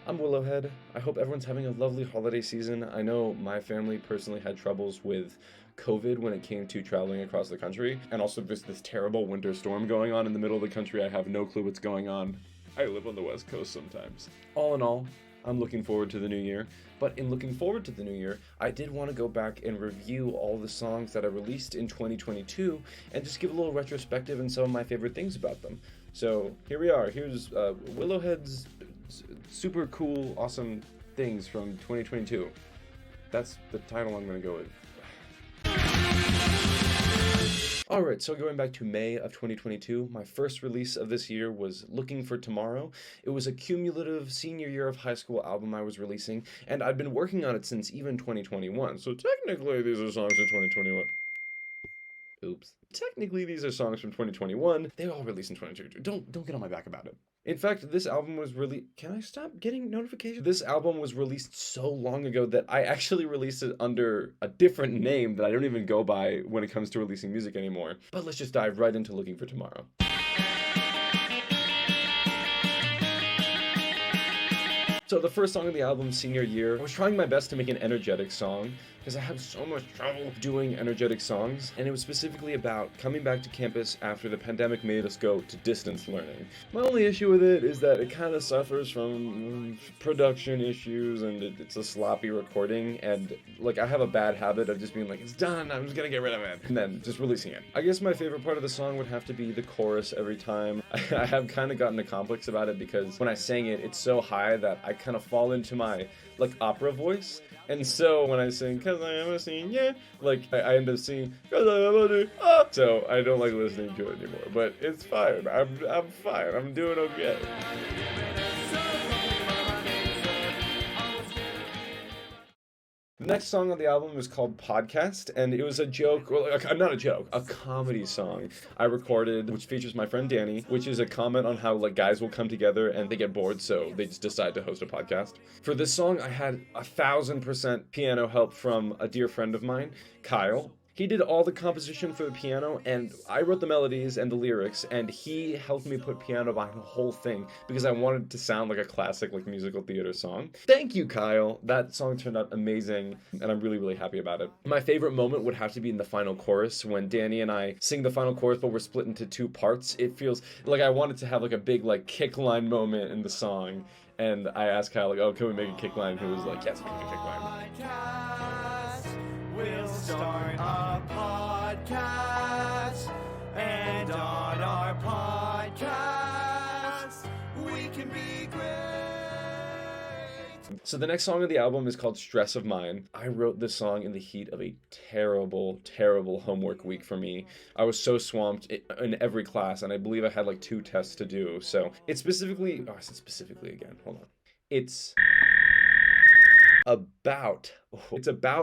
I'm Willow Head. I hope everyone's having a lovely holiday season. I know my family personally had troubles with COVID when it came to traveling across the country, and also there's this terrible winter storm going on in the middle of the country. I have no clue what's going on. I live on the West Coast sometimes. All in all, I'm looking forward to the new year, but in looking forward to the new year, I did want to go back and review all the songs that I released in 2022 and just give a little retrospective and some of my favorite things about them. So here we are. Here's Willowhead's super cool, awesome things from 2022. That's the title I'm going to go with. Alright, so going back to May of 2022, my first release of this year was Looking for Tomorrow. It was a cumulative senior year of high school album I was releasing, and I'd been working on it since even 2021, so technically these are songs from 2021. Oops. Technically, these are songs from 2021. They all released in 2022. Don't get on my back about it. In fact, this album was really... Can I stop getting notifications? This album was released so long ago that I actually released it under a different name that I don't even go by when it comes to releasing music anymore. But let's just dive right into Looking for Tomorrow. So the first song of the album, Senior Year, I was trying my best to make an energetic song because I have so much trouble doing energetic songs, and it was specifically about coming back to campus after the pandemic made us go to distance learning. My only issue with it is that it kind of suffers from production issues, and it's a sloppy recording, and like I have a bad habit of just being like, it's done, I'm just gonna get rid of it, and then just releasing it. I guess my favorite part of the song would have to be the chorus every time. I have kind of gotten a complex about it because when I sang it, it's so high that I kind of fall into my like opera voice, and so when I sing "Cause I am a senior," like I end up singing "Cause I am a senior," so I don't like listening to it anymore. But it's fine. I'm fine. I'm doing okay. The next song on the album was called Podcast, and it was a joke, or not a joke, a comedy song I recorded, which features my friend Danny, which is a comment on how like guys will come together and they get bored, so they just decide to host a podcast. For this song, I had 1,000% piano help from a dear friend of mine, Kyle. He did all the composition for the piano, and I wrote the melodies and the lyrics, and he helped me put piano behind the whole thing because I wanted it to sound like a classic like musical theater song. Thank you, Kyle. That song turned out amazing, and I'm really, really happy about it. My favorite moment would have to be in the final chorus when Danny and I sing the final chorus, but we're split into two parts. It feels like I wanted to have like a big like kick line moment in the song, and I asked Kyle like, oh, can we make a kick line? He was like, yes, we can make a kick line. We'll start a podcast, and on our podcast, we can be great. So the next song of the album is called Stress of Mine. I wrote this song in the heat of a terrible, terrible homework week for me. I was so swamped in every class, and I believe I had like 2 tests to do. So it's specifically, I said specifically again, hold on. It's about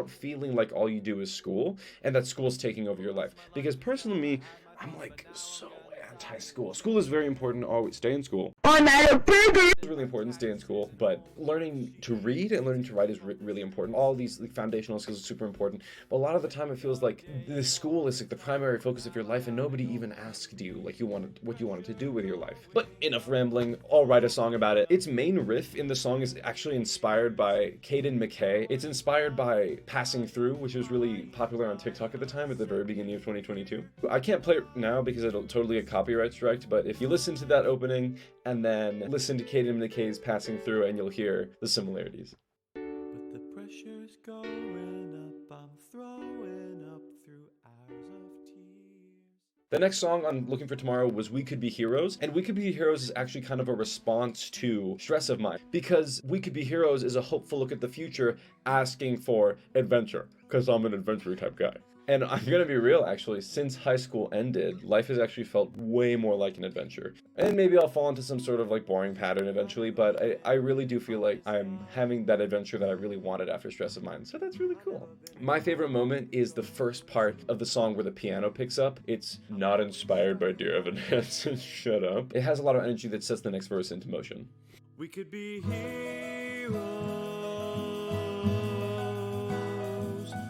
feeling like all you do is school and that school's taking over your life. Because personally, me, I'm like so anti-school. School is very important. Always stay in school. It's really important, stay in school, but learning to read and learning to write is really important. All these like foundational skills are super important, but a lot of the time it feels like the school is like the primary focus of your life and nobody even asked you like what you wanted to do with your life. But enough rambling, I'll write a song about it. Its main riff in the song is actually inspired by Caden McKay. It's inspired by Passing Through, which was really popular on TikTok at the time, at the very beginning of 2022. I can't play it now because it'll totally get copyright striked, but if you listen to that opening and then listen to Caden McKay's Passing Through, and you'll hear the similarities. But the pressure's going up, I'm throwing up through hours of tears. The next song on Looking for Tomorrow was We Could Be Heroes, and We Could Be Heroes is actually kind of a response to Stress of Mine, because We Could Be Heroes is a hopeful look at the future asking for adventure, because I'm an adventure type guy. And I'm gonna be real, actually, since high school ended, life has actually felt way more like an adventure. And maybe I'll fall into some sort of like boring pattern eventually, but I really do feel like I'm having that adventure that I really wanted after Stress of Mine, so that's really cool. My favorite moment is the first part of the song where the piano picks up. It's not inspired by Dear Evan Hansen, shut up. It has a lot of energy that sets the next verse into motion. We could be heroes.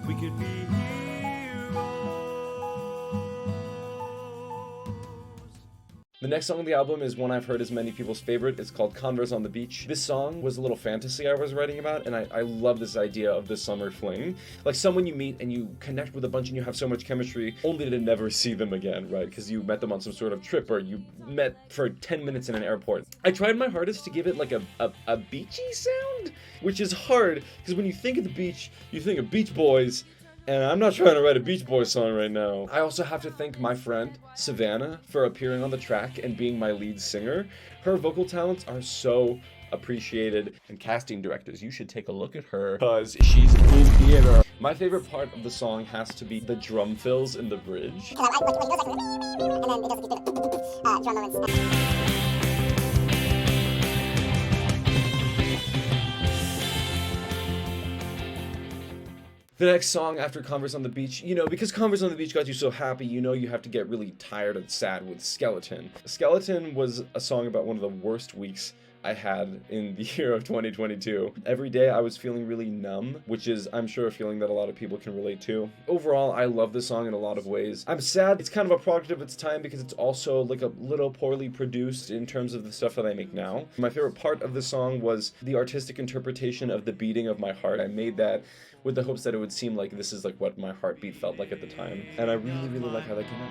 We could be The next song on the album is one I've heard is many people's favorite. It's called Converse on the Beach. This song was a little fantasy I was writing about, and I love this idea of the summer fling. Like someone you meet and you connect with a bunch and you have so much chemistry, only to never see them again, right? Because you met them on some sort of trip or you met for 10 minutes in an airport. I tried my hardest to give it like a beachy sound, which is hard, because when you think of the beach, you think of Beach Boys, and I'm not trying to write a Beach Boys song right now. I also have to thank my friend, Savannah, for appearing on the track and being my lead singer. Her vocal talents are so appreciated, and casting directors, you should take a look at her, because she's in theater. My favorite part of the song has to be the drum fills in the bridge. The next song after Converse on the Beach, because Converse on the Beach got you so happy, you have to get really tired and sad with Skeleton. Skeleton was a song about one of the worst weeks I had in the year of 2022. Every day I was feeling really numb, which is, I'm sure, a feeling that a lot of people can relate to. Overall, I love this song in a lot of ways. I'm sad it's kind of a product of its time because it's also like a little poorly produced in terms of the stuff that I make now. My favorite part of the song was the artistic interpretation of the beating of my heart. I made that with the hopes that it would seem like this is like what my heartbeat felt like at the time. And I really, really like how that came out.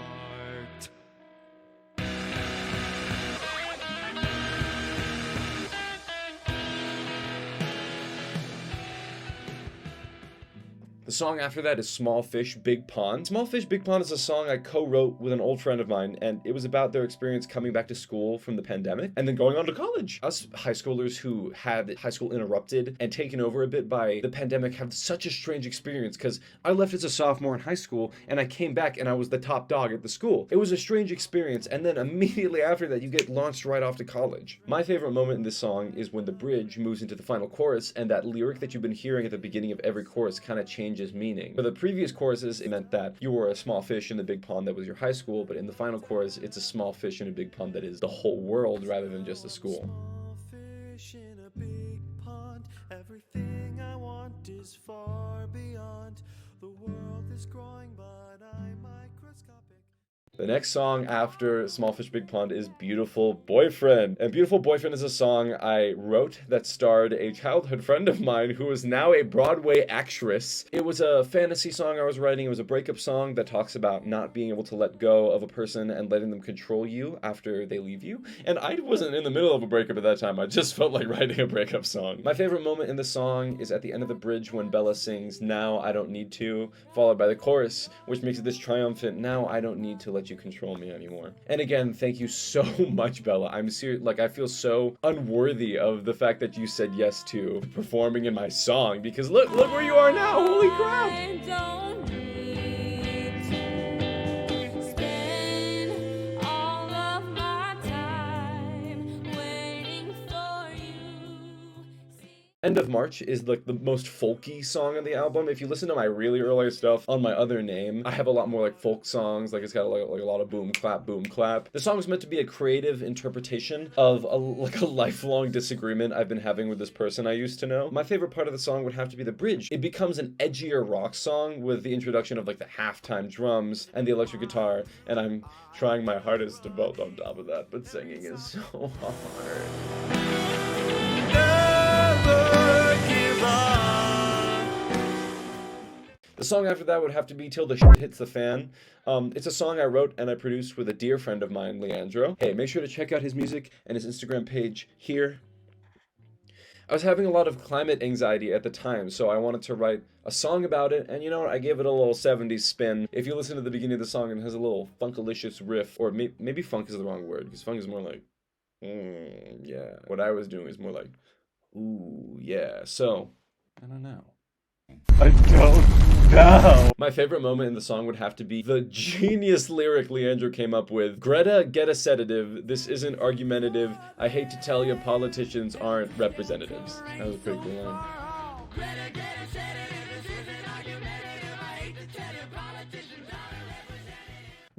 The song after that is Small Fish, Big Pond. Small Fish, Big Pond is a song I co-wrote with an old friend of mine, and it was about their experience coming back to school from the pandemic and then going on to college. Us high schoolers who had high school interrupted and taken over a bit by the pandemic have such a strange experience, because I left as a sophomore in high school and I came back and I was the top dog at the school. It was a strange experience, and then immediately after that you get launched right off to college. My favorite moment in this song is when the bridge moves into the final chorus and that lyric that you've been hearing at the beginning of every chorus kind of changes meaning. For the previous choruses, it meant that you were a small fish in the big pond that was your high school, but in the final chorus, it's a small fish in a big pond that is the whole world rather than just a school. Small fish in a big pond. Everything I want is far beyond. The world is growing, but I'm microscopic. The next song after Small Fish Big Pond is Beautiful Boyfriend. And Beautiful Boyfriend is a song I wrote that starred a childhood friend of mine who is now a Broadway actress. It was a fantasy song I was writing. It was a breakup song that talks about not being able to let go of a person and letting them control you after they leave you. And I wasn't in the middle of a breakup at that time. I just felt like writing a breakup song. My favorite moment in the song is at the end of the bridge when Bella sings, "Now I don't need to," followed by the chorus, which makes it this triumphant, "Now I don't need to let you control me anymore." And again, thank you so much, Bella. I'm serious, I feel so unworthy of the fact that you said yes to performing in my song, because look where you are now. Holy crap. I don't need to spend all of my time waiting for you. End of March is like the most folky song on the album. If you listen to my really earlier stuff on my other name, I have a lot more like folk songs. Like it's got like a lot of boom clap, boom clap. The song was meant to be a creative interpretation of a lifelong disagreement I've been having with this person I used to know. My favorite part of the song would have to be the bridge. It becomes an edgier rock song with the introduction of like the halftime drums and the electric guitar, and I'm trying my hardest to belt on top of that, but singing is so hard. The song after that would have to be Till the Shit Hits the Fan. It's a song I wrote and I produced with a dear friend of mine, Leandro. Hey, make sure to check out his music and his Instagram page here. I was having a lot of climate anxiety at the time, so I wanted to write a song about it, and you know what, I gave it a little 70s spin. If you listen to the beginning of the song, it has a little funkalicious riff, or maybe funk is the wrong word, because funk is more like, yeah. What I was doing is more like, ooh, yeah. So, I don't know. My favorite moment in the song would have to be the genius lyric Leandro came up with. "Greta, get a sedative. This isn't argumentative. I hate to tell you, politicians aren't representatives." That was a pretty cool line.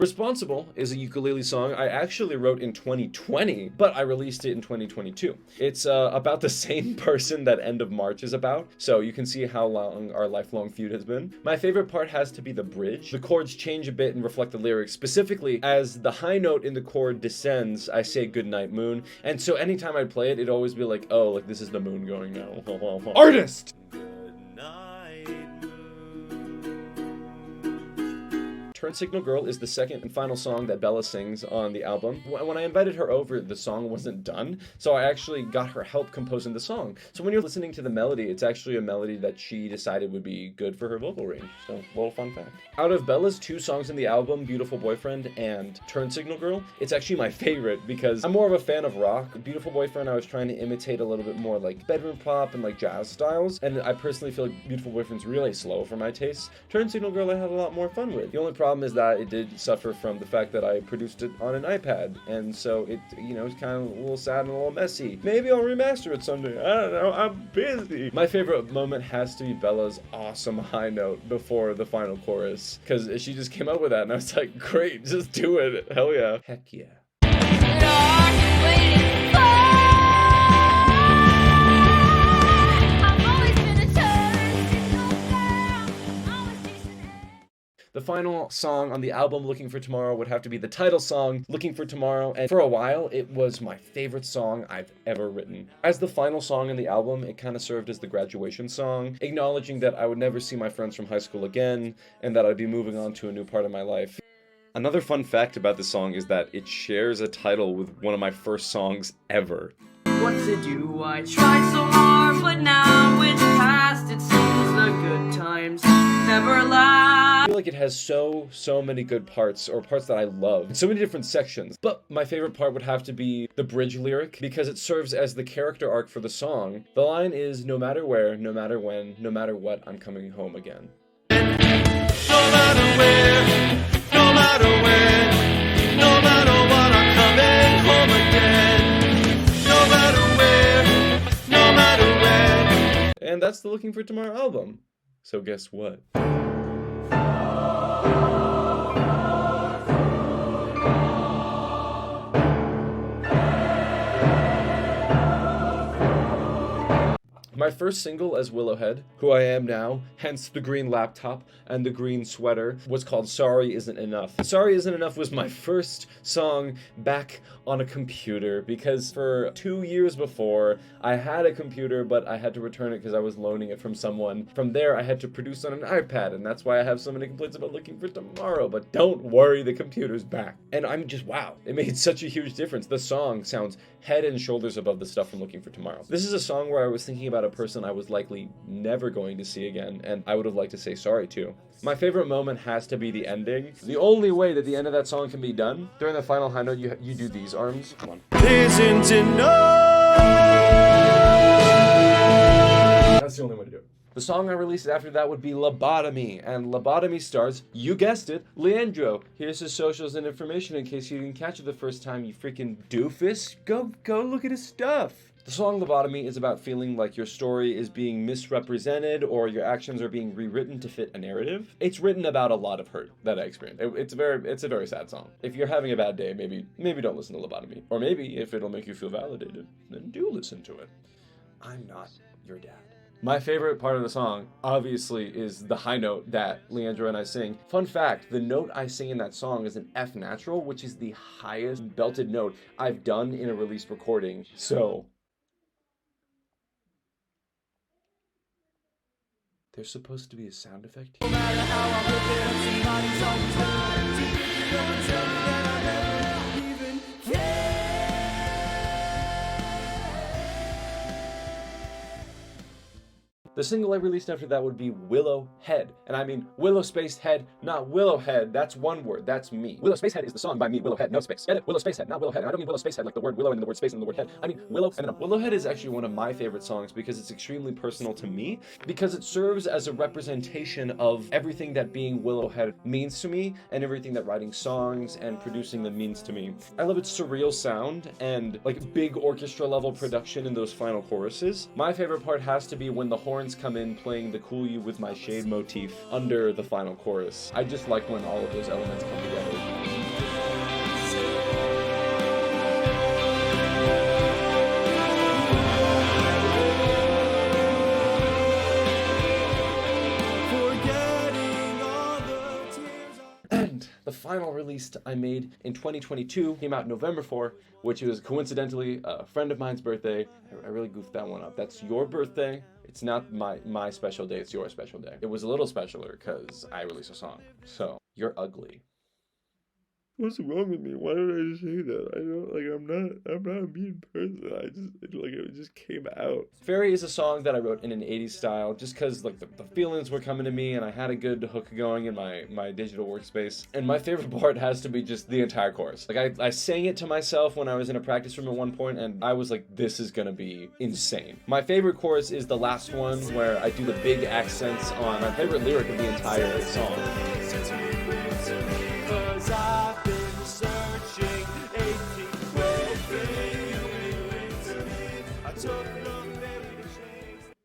Responsible is a ukulele song I actually wrote in 2020, but I released it in 2022. It's about the same person that End of March is about, so you can see how long our lifelong feud has been. My favorite part has to be the bridge. The chords change a bit and reflect the lyrics. Specifically, as the high note in the chord descends, I say goodnight moon, and so anytime I'd play it, it'd always be like, oh, like this is the moon going now. Artist! Turn Signal Girl is the second and final song that Bella sings on the album. When I invited her over, the song wasn't done, so I actually got her help composing the song. So when you're listening to the melody, it's actually a melody that she decided would be good for her vocal range. So, little fun fact. Out of Bella's 2 songs in the album, Beautiful Boyfriend and Turn Signal Girl, it's actually my favorite because I'm more of a fan of rock. Beautiful Boyfriend, I was trying to imitate a little bit more like bedroom pop and like jazz styles, and I personally feel like Beautiful Boyfriend's really slow for my taste. Turn Signal Girl I had a lot more fun with. The only problem is that it did suffer from the fact that I produced it on an iPad, and so it, it's kind of a little sad and a little messy. Maybe I'll remaster it someday. I don't know, I'm busy. My favorite moment has to be Bella's awesome high note before the final chorus, because she just came up with that, and I was like, great, just do it. Hell yeah. Heck yeah. The final song on the album, Looking for Tomorrow, would have to be the title song, Looking for Tomorrow, and for a while, it was my favorite song I've ever written. As the final song in the album, it kind of served as the graduation song, acknowledging that I would never see my friends from high school again, and that I'd be moving on to a new part of my life. Another fun fact about this song is that it shares a title with one of my first songs ever. What's it do? I tried so hard, but now it's past. It seems the good times never last. I feel like it has so many good parts, or parts that I love, in so many different sections. But my favorite part would have to be the bridge lyric, because it serves as the character arc for the song. The line is, no matter where, no matter when, no matter what, I'm coming home again. No matter where, no matter when, no matter what, I'm coming home again. No matter where, no matter when. And that's the Looking for Tomorrow album. So guess what? My first single as Willow Head, who I am now, hence the green laptop and the green sweater, was called Sorry Isn't Enough. Sorry Isn't Enough was my first song back on a computer, because for 2 years before, I had a computer, but I had to return it because I was loaning it from someone. From there, I had to produce on an iPad, and that's why I have so many complaints about Looking for Tomorrow, but don't worry, the computer's back. And I'm just, wow, it made such a huge difference. The song sounds head and shoulders above the stuff from Looking for Tomorrow. This is a song where I was thinking about a person I was likely never going to see again, and I would have liked to say sorry to. My favorite moment has to be the ending. The only way that the end of that song can be done, during the final high note, you do these arms. Come on. Isn't enough. That's the only way to do it. The song I released after that would be Lobotomy, and Lobotomy stars, you guessed it, Leandro. Here's his socials and information in case you didn't catch it the first time, you freaking doofus. Go look at his stuff. The song Lobotomy is about feeling like your story is being misrepresented or your actions are being rewritten to fit a narrative. It's written about a lot of hurt that I experienced. It's a very sad song. If you're having a bad day, maybe don't listen to Lobotomy. Or maybe if it'll make you feel validated, then do listen to it. I'm not your dad. My favorite part of the song, obviously, is the high note that Leandro and I sing. Fun fact, the note I sing in that song is an F natural, which is the highest belted note I've done in a released recording. So there's supposed to be a sound effect here. The single I released after that would be Willow Head. And I mean Willow Spaced Head, not Willow Head. That's one word. That's me. Willow Spaced Head is the song by me, Willow Head, no space. Get it? Willow Spaced Head, not Willow Head. And I don't mean Willow Spaced Head like the word willow and the word space and the word head. I mean Willow and then Willow Head is actually one of my favorite songs because it's extremely personal to me, because it serves as a representation of everything that being Willow Head means to me and everything that writing songs and producing them means to me. I love its surreal sound and like big orchestra level production in those final choruses. My favorite part has to be when the horns come in playing the Cool You With My Shade motif under the final chorus. I just like when all of those elements come together. released I made in 2022 came out November 4, which was coincidentally a friend of mine's birthday. I really goofed that one up. That's your birthday. It's not my special day, it's your special day. It was a little specialer because I released a song. So, you're ugly. What's wrong with me? Why did I say that? I don't, I'm not a mean person. It just came out. Ferry is a song that I wrote in an 80s style just because, the feelings were coming to me and I had a good hook going in my digital workspace. And my favorite part has to be just the entire chorus. I sang it to myself when I was in a practice room at one point and I was like, this is gonna be insane. My favorite chorus is the last one where I do the big accents on my favorite lyric of the entire song.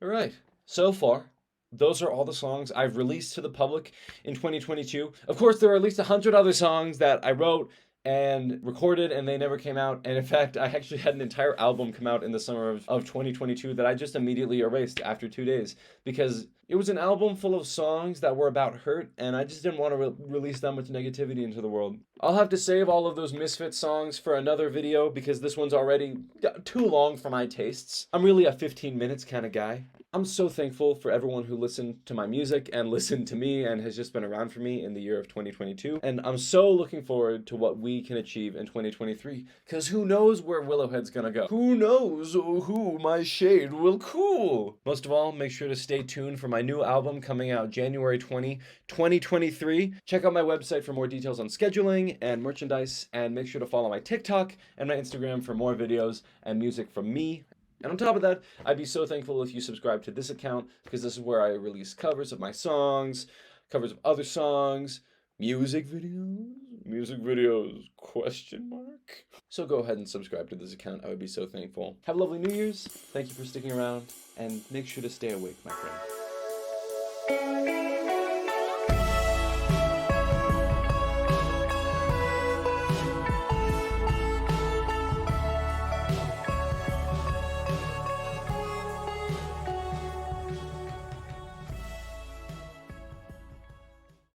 Alright, so far, those are all the songs I've released to the public in 2022. Of course, there are at least 100 other songs that I wrote and recorded and they never came out. And in fact, I actually had an entire album come out in the summer of 2022 that I just immediately erased after 2 days because it was an album full of songs that were about hurt and I just didn't want to release that much negativity into the world. I'll have to save all of those Misfit songs for another video because this one's already too long for my tastes. I'm really a 15 minutes kind of guy. I'm so thankful for everyone who listened to my music and listened to me and has just been around for me in the year of 2022. And I'm so looking forward to what we can achieve in 2023. Because who knows where Willowhead's gonna go? Who knows who my shade will cool? Most of all, make sure to stay tuned for my new album coming out January 20, 2023. Check out my website for more details on scheduling and merchandise. And make sure to follow my TikTok and my Instagram for more videos and music from me. And on top of that, I'd be so thankful if you subscribe to this account because this is where I release covers of my songs, covers of other songs, music videos, question mark. So go ahead and subscribe to this account. I would be so thankful. Have a lovely New Year's. Thank you for sticking around and make sure to stay awake, my friend.